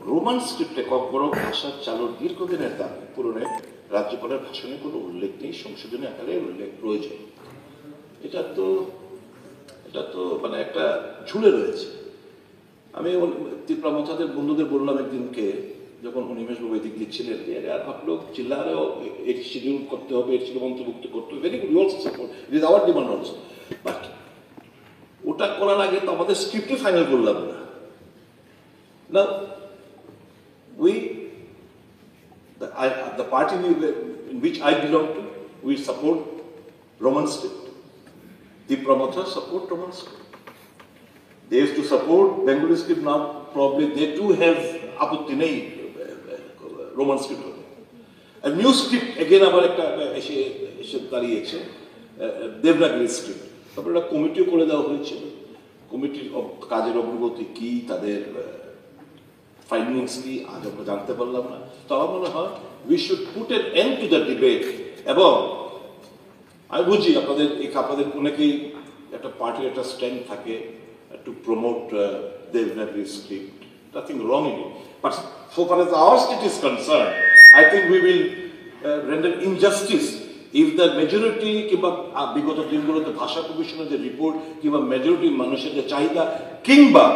Roman স্ক্রিপ্টে কখনো ভাষা চালুর দীর্ঘদিনের দাবি পূরণে রাজ্যপালের ভাষণে কোনো উল্লেখ নেই, সংশোধনী আকারে উল্লেখ প্রয়োজন। এটা তো মানে একটা ঝুলে রয়েছে। আমি ত্রিপ্রামথাদের বন্ধুদের বললাম একদিনকে, যখন উনিমেশ বাবু এদিক দিচ্ছিলেন, आप लोग चिल्ला रहे हो एक शेड्यूल করতে হবে, এর শিডিউল অন্তর্ভুক্ত করতে হবে, very good, we also support, it is our demand also. But ওটা করার আগে তো আমাদের স্ক্রিপ্টই ফাইনাল করলাম না। Now, the party in which I belong to, we support Roman script. The promoters support Roman script. They used to support Bengali script. Now probably they too have aputti nei Roman script. A new script again আবার একটা এসে দাঁড়িয়েছে, Devanagari script. তারপরে একটা কমিটিও করে দেওয়া হয়েছিল। কমিটির কাজের অগ্রগতি কি, তাদের ফাইন্ডিংস কি, আজ আমরা জানতে পারলাম না। তো আমার মনে হয় we should put an end to the debate. এবং আমি বুঝি আপনাদের অনেকেই একটা পার্টির একটা স্ট্যান্ড থাকে to promote Devanagari script, nothing wrong in it, but so far age our state is concern, I think we will render injustice if the majority, কিংবা বিগত দিনগুলোতে ভাষা কমিশনের যে রিপোর্ট, কিংবা মেজরিটি মানুষের যে চাহিদা, কিংবা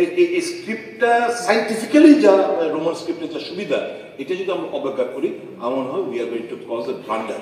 এই স্ক্রিপ্টটা সাইন্টিফিক্যালি যা রোমান স্ক্রিপ্টের যা সুবিধা, এটা যদি আমরা অবজ্ঞা করি, আমার মনে হয় we are going to cause A blunder.